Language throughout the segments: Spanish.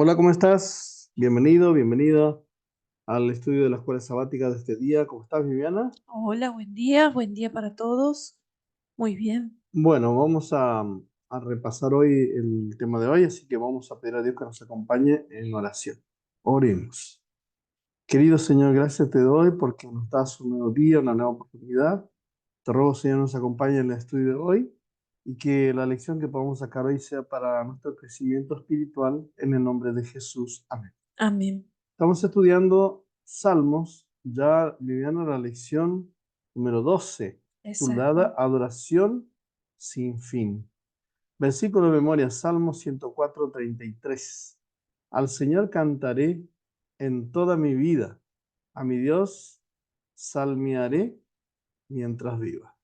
Hola, ¿cómo estás? Bienvenido, bienvenida al estudio de la escuela sabática de este día. ¿Cómo estás, Viviana? Hola, buen día para todos. Muy bien. Bueno, vamos a repasar hoy el tema de hoy, así que vamos a pedir a Dios que nos acompañe en oración. Oremos. Querido Señor, gracias te doy porque nos das un nuevo día, una nueva oportunidad. Te ruego, Señor, nos acompañe en el estudio de hoy y que la lección que podamos sacar hoy sea para nuestro crecimiento espiritual en el nombre de Jesús. Amén. Amén. Estamos estudiando Salmos, ya Viviana, la lección número 12, Exacto. titulada Adoración sin fin. Versículo de memoria, Salmo 104:33. Al Señor cantaré en toda mi vida, a mi Dios salmearé mientras viva.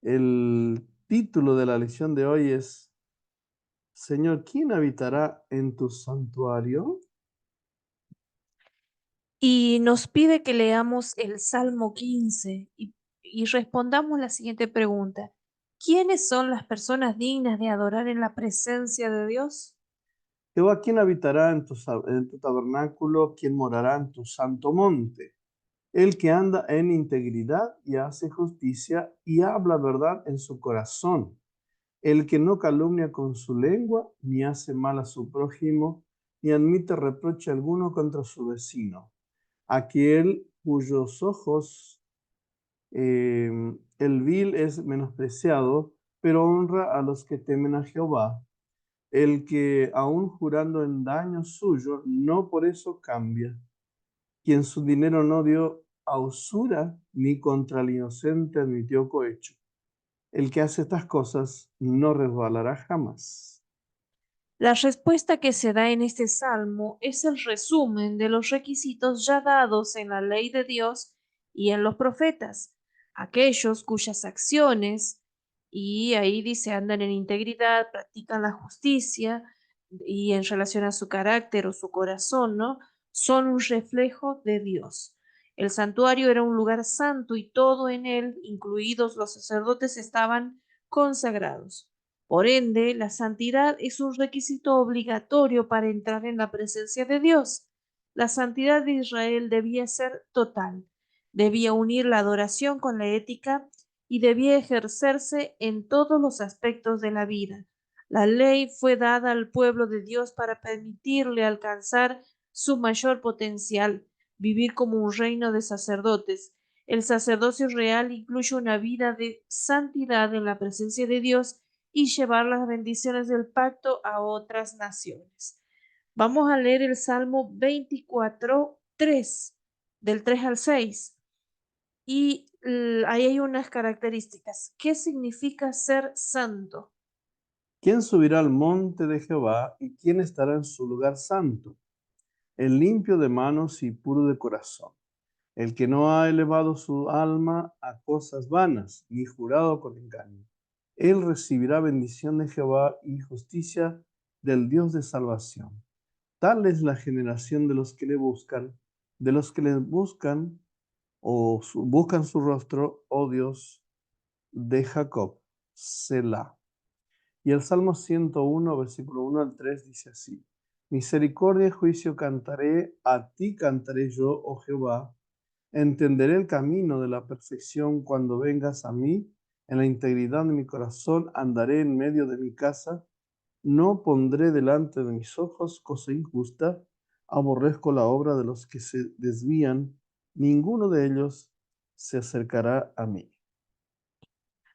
El título de la lección de hoy es, Señor, ¿quién habitará en tu santuario? Y nos pide que leamos el Salmo 15 y respondamos la siguiente pregunta. ¿Quiénes son las personas dignas de adorar en la presencia de Dios? Jehová, ¿quién habitará en tu tabernáculo? ¿Quién morará en tu santo monte? El que anda en integridad y hace justicia y habla verdad en su corazón. El que no calumnia con su lengua, ni hace mal a su prójimo, ni admite reproche alguno contra su vecino. Aquel cuyos ojos eh, el vil es menospreciado, pero honra a los que temen a Jehová. El que, aun jurando en daño suyo, no por eso cambia. Quien su dinero no dio a usura, ni contra el inocente admitió cohecho. El que hace estas cosas no resbalará jamás. La respuesta que se da en este salmo es el resumen de los requisitos ya dados en la ley de Dios y en los profetas, aquellos cuyas acciones, y ahí dice, andan en integridad, practican la justicia, y en relación a su carácter o su corazón, ¿no? Son un reflejo de Dios. El santuario era un lugar santo y todo en él, incluidos los sacerdotes, estaban consagrados. Por ende, la santidad es un requisito obligatorio para entrar en la presencia de Dios. La santidad de Israel debía ser total, debía unir la adoración con la ética y debía ejercerse en todos los aspectos de la vida. La ley fue dada al pueblo de Dios para permitirle alcanzar su mayor potencial, vivir como un reino de sacerdotes. El sacerdocio real incluye una vida de santidad en la presencia de Dios y llevar las bendiciones del pacto a otras naciones. Vamos a leer el Salmo 24, 3, del 3 al 6. Y ahí hay unas características. ¿Qué significa ser santo? ¿Quién subirá al monte de Jehová y quién estará en su lugar santo? El limpio de manos y puro de corazón, el que no ha elevado su alma a cosas vanas, ni jurado con engaño. Él recibirá bendición de Jehová y justicia del Dios de salvación. Tal es la generación de los que le buscan, de los que le buscan buscan su rostro, oh Dios de Jacob, Selah. Y el Salmo 101, versículo 1 al 3 dice así: Misericordia y juicio cantaré, a ti cantaré yo, oh Jehová. Entenderé el camino de la perfección cuando vengas a mí. En la integridad de mi corazón andaré en medio de mi casa. No pondré delante de mis ojos cosa injusta. Aborrezco la obra de los que se desvían. Ninguno de ellos se acercará a mí.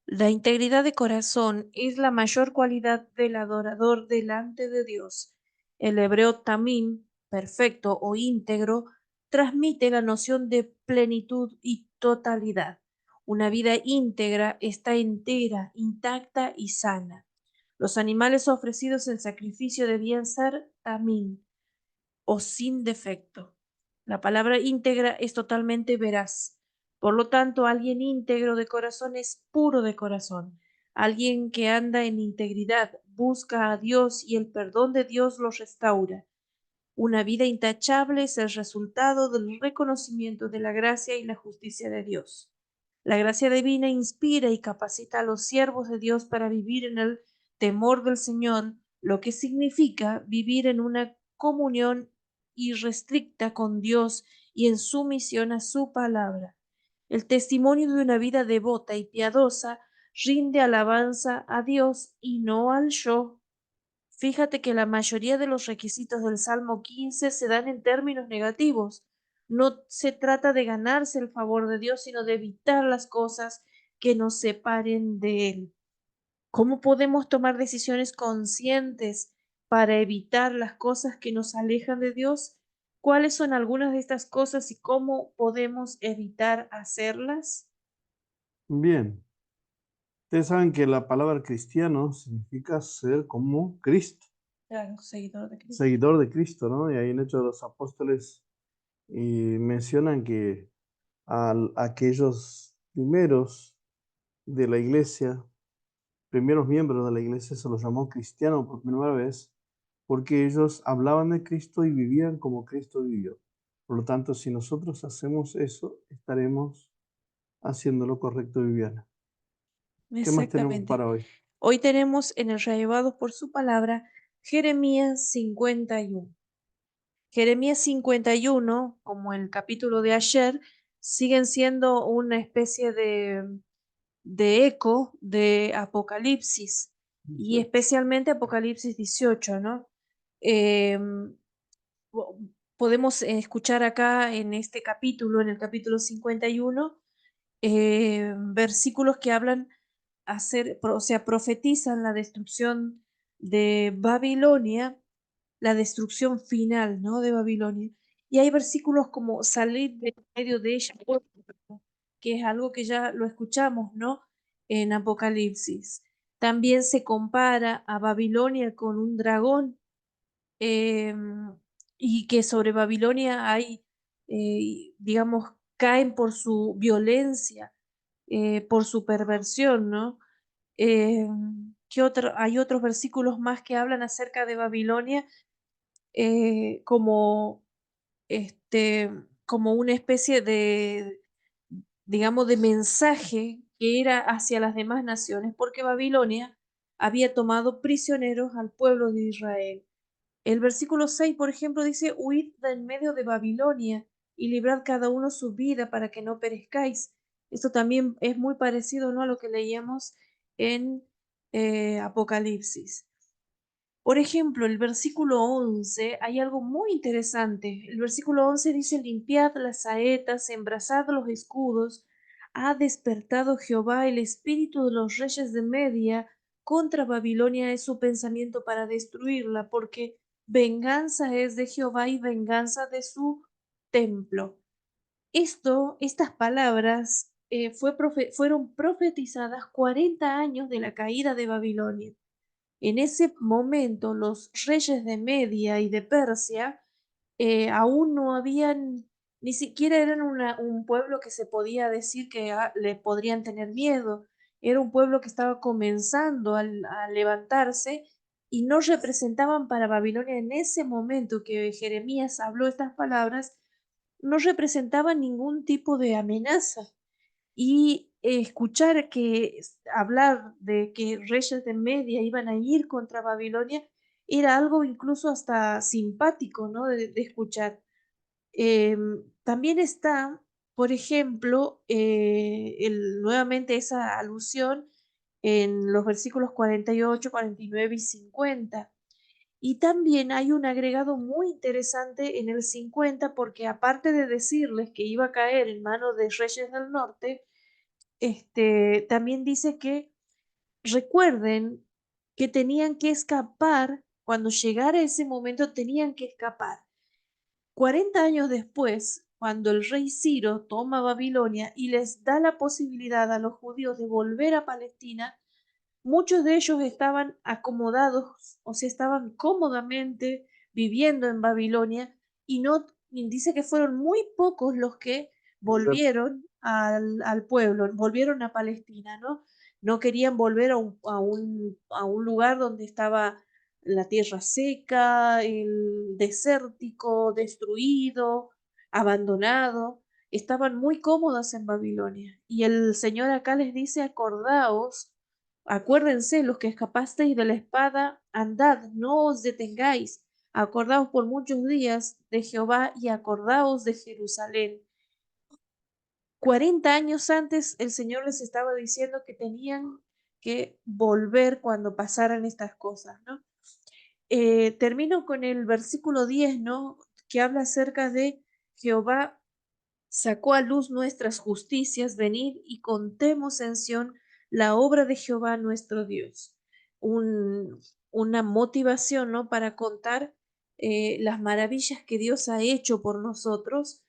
La integridad de corazón es la mayor cualidad del adorador delante de Dios. El hebreo tamim, perfecto o íntegro, transmite la noción de plenitud y totalidad. Una vida íntegra está entera, intacta y sana. Los animales ofrecidos en sacrificio debían ser tamim o sin defecto. La palabra íntegra es totalmente veraz. Por lo tanto, alguien íntegro de corazón es puro de corazón. Alguien que anda en integridad busca a Dios y el perdón de Dios lo restaura. Una vida intachable es el resultado del reconocimiento de la gracia y la justicia de Dios. La gracia divina inspira y capacita a los siervos de Dios para vivir en el temor del Señor, lo que significa vivir en una comunión irrestricta con Dios y en sumisión a su palabra. El testimonio de una vida devota y piadosa rinde alabanza a Dios y no al yo. Fíjate que la mayoría de los requisitos del Salmo 15 se dan en términos negativos. No se trata de ganarse el favor de Dios, sino de evitar las cosas que nos separen de Él. ¿Cómo podemos tomar decisiones conscientes para evitar las cosas que nos alejan de Dios? ¿Cuáles son algunas de estas cosas y cómo podemos evitar hacerlas? Bien, ustedes saben que la palabra cristiano significa ser como Cristo, Claro, seguidor de Cristo. seguidor de Cristo, ¿no? Y ahí en Hechos de los Apóstoles mencionan que aquellos primeros de la iglesia, primeros miembros de la iglesia, se los llamó cristianos por primera vez, porque ellos hablaban de Cristo y vivían como Cristo vivió. Por lo tanto, si nosotros hacemos eso, estaremos haciendo lo correcto, Viviana. ¿Qué más tenemos Exactamente. para hoy? Hoy tenemos en el Reavivados por su palabra Jeremías 51. Jeremías 51, como el capítulo de ayer, siguen siendo una especie de eco de Apocalipsis y 18. especialmente Apocalipsis 18, ¿no? Em, Podemos escuchar acá en este capítulo, en el capítulo 51, versículos que hablan o sea, profetizan la destrucción de Babilonia, la destrucción final, ¿no? De Babilonia. Y hay versículos como salir de medio de ella, que es algo que ya lo escuchamos, ¿no? En Apocalipsis. También se compara a Babilonia con un dragón, y que sobre Babilonia hay, digamos, caen por su violencia, por su perversión, ¿no? Hay otros versículos más que hablan acerca de Babilonia, como, este, como una especie de, digamos, de mensaje que era hacia las demás naciones, porque Babilonia había tomado prisioneros al pueblo de Israel. El versículo 6, por ejemplo, dice, huid de en medio de Babilonia y librad cada uno su vida para que no perezcáis. Esto también es muy parecido, ¿no?, a lo que leíamos en Apocalipsis. Por ejemplo, el versículo 11, hay algo muy interesante. El versículo 11 dice, limpiad las saetas, embrazad los escudos. Ha despertado Jehová el espíritu de los reyes de Media. Contra Babilonia es su pensamiento para destruirla, porque venganza es de Jehová y venganza de su templo. Estas palabras fueron profetizadas 40 años de la caída de Babilonia. En ese momento, los reyes de Media y de Persia aún no habían, ni siquiera eran un pueblo que se podía decir que le podrían tener miedo. Era un pueblo que estaba comenzando a levantarse y no representaban para Babilonia en ese momento que Jeremías habló estas palabras, no representaban ningún tipo de amenaza. Y escuchar hablar de que reyes de Media iban a ir contra Babilonia era algo incluso hasta simpático, ¿no? De escuchar. También está, por ejemplo, nuevamente esa alusión en los versículos 48, 49 y 50. Y también hay un agregado muy interesante en el 50, porque aparte de decirles que iba a caer en manos de reyes del norte, también dice que recuerden que tenían que escapar, cuando llegara ese momento tenían que escapar. 40 años después, cuando el rey Ciro toma Babilonia y les da la posibilidad a los judíos de volver a Palestina, muchos de ellos estaban acomodados, o sea, estaban cómodamente viviendo en Babilonia y no, y dice que fueron muy pocos los que volvieron al pueblo, volvieron a Palestina, ¿no? No querían volver a un lugar donde estaba la tierra seca, el desértico, destruido, abandonado. Estaban muy cómodos en Babilonia. Y el Señor acá les dice, acordaos. Acuérdense, los que escapasteis de la espada, andad, no os detengáis, Acordaos por muchos días de Jehová y acordaos de Jerusalén. 40 años antes el Señor les estaba diciendo que tenían que volver cuando pasaran estas cosas, ¿no? Termino con el versículo 10, ¿no? Que habla acerca de Jehová sacó a luz nuestras justicias, venid y contemos en Sión la obra de Jehová nuestro Dios. Una motivación, ¿no? Para contar las maravillas que Dios ha hecho por nosotros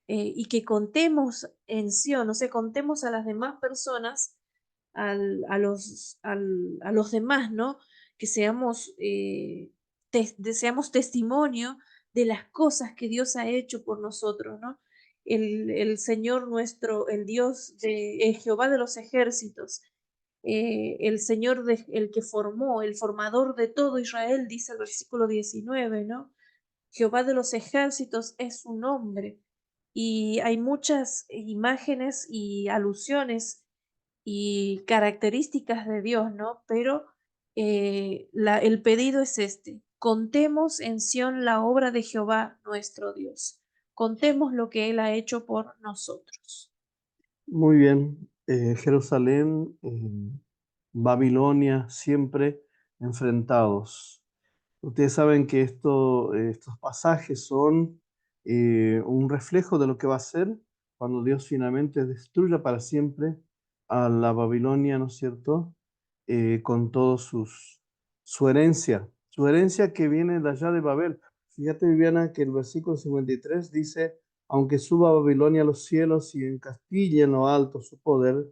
y que contemos en Sión, o sea, contemos a las demás personas, a los demás, ¿no? Que seamos, seamos testimonio de las cosas que Dios ha hecho por nosotros, ¿no? El Señor nuestro, el Dios de el Jehová de los ejércitos, el Señor el que formó, el formador de todo Israel, dice el versículo 19, ¿no? Jehová de los ejércitos es su nombre. Y hay muchas imágenes y alusiones y características de Dios, ¿no? Pero el pedido es este: contemos en Sión la obra de Jehová nuestro Dios. Contemos lo que Él ha hecho por nosotros. Muy bien, Jerusalén, Babilonia, siempre enfrentados. Ustedes saben que estos pasajes son un reflejo de lo que va a ser cuando Dios finalmente destruya para siempre a la Babilonia, ¿no es cierto? Con toda su herencia que viene de allá de Babel. Fíjate, Viviana, que el versículo 53 dice, aunque suba a Babilonia a los cielos y encastille en lo alto su poder,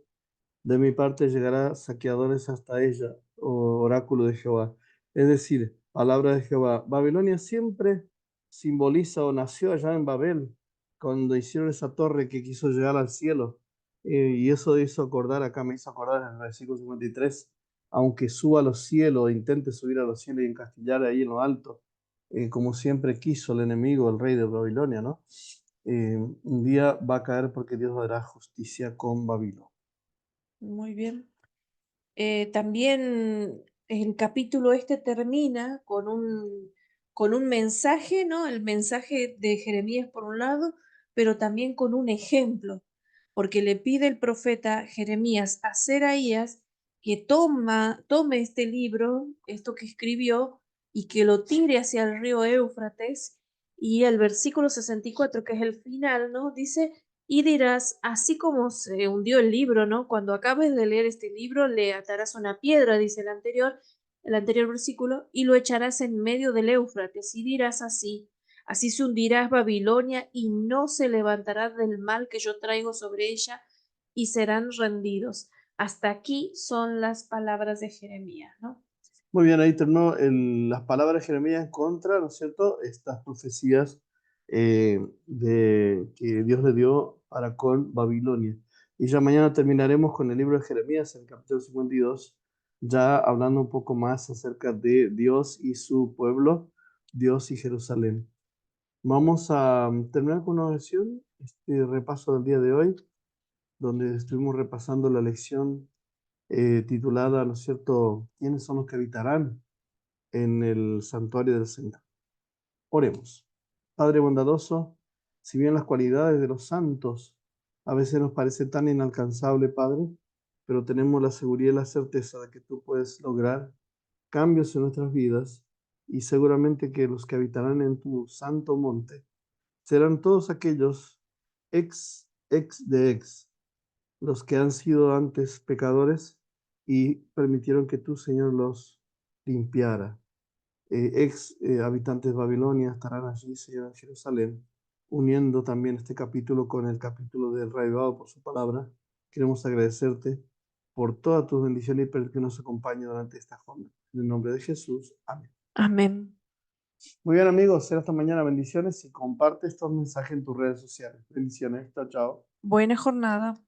de mi parte llegará saqueadores hasta ella, oráculo de Jehová. Es decir, palabra de Jehová. Babilonia siempre simboliza o nació allá en Babel, cuando hicieron esa torre que quiso llegar al cielo. Y eso hizo acordar, acá me hizo acordar en el versículo 53, aunque suba a los cielos, intente subir a los cielos y encastillar ahí en lo alto, como siempre quiso el enemigo, el rey de Babilonia, ¿no? Un día va a caer porque Dios hará justicia con Babilonia. Muy bien. También el capítulo este termina con un mensaje, ¿no? El mensaje de Jeremías por un lado, pero también con un ejemplo, porque le pide el profeta Jeremías a Seraías que tome este libro, esto que escribió, y que lo tire hacia el río Éufrates, y el versículo 64, que es el final, ¿no? Dice: y dirás, así como se hundió el libro, ¿no? Cuando acabes de leer este libro, le atarás una piedra, dice el anterior versículo, y lo echarás en medio del Éufrates, y dirás así: así se hundirá Babilonia y no se levantará del mal que yo traigo sobre ella, y serán rendidos. Hasta aquí son las palabras de Jeremías, ¿no? Muy bien, ahí terminó las palabras de Jeremías en contra, ¿no es cierto? Estas profecías que Dios le dio para con Babilonia. Y ya mañana terminaremos con el libro de Jeremías, en el capítulo 52, ya hablando un poco más acerca de Dios y su pueblo, Dios y Jerusalén. Vamos a terminar con una oración, este repaso del día de hoy, donde estuvimos repasando la lección titulada, ¿no es cierto?, ¿quiénes son los que habitarán en el santuario del Señor? Oremos. Padre bondadoso, si bien las cualidades de los santos a veces nos parece tan inalcanzable, Padre, pero tenemos la seguridad y la certeza de que tú puedes lograr cambios en nuestras vidas y seguramente que los que habitarán en tu santo monte serán todos aquellos ex, los que han sido antes pecadores y permitieron que tú, Señor, los limpiara. Habitantes de Babilonia estarán allí, Señor, en Jerusalén, uniendo también este capítulo con el capítulo del reavivado por su palabra. Queremos agradecerte por todas tus bendiciones y por el que nos acompañe durante esta jornada. En el nombre de Jesús. Amén. Amén. Muy bien, amigos, será hasta mañana. Bendiciones y comparte estos mensajes en tus redes sociales. Bendiciones. Chao, chao. Buena jornada.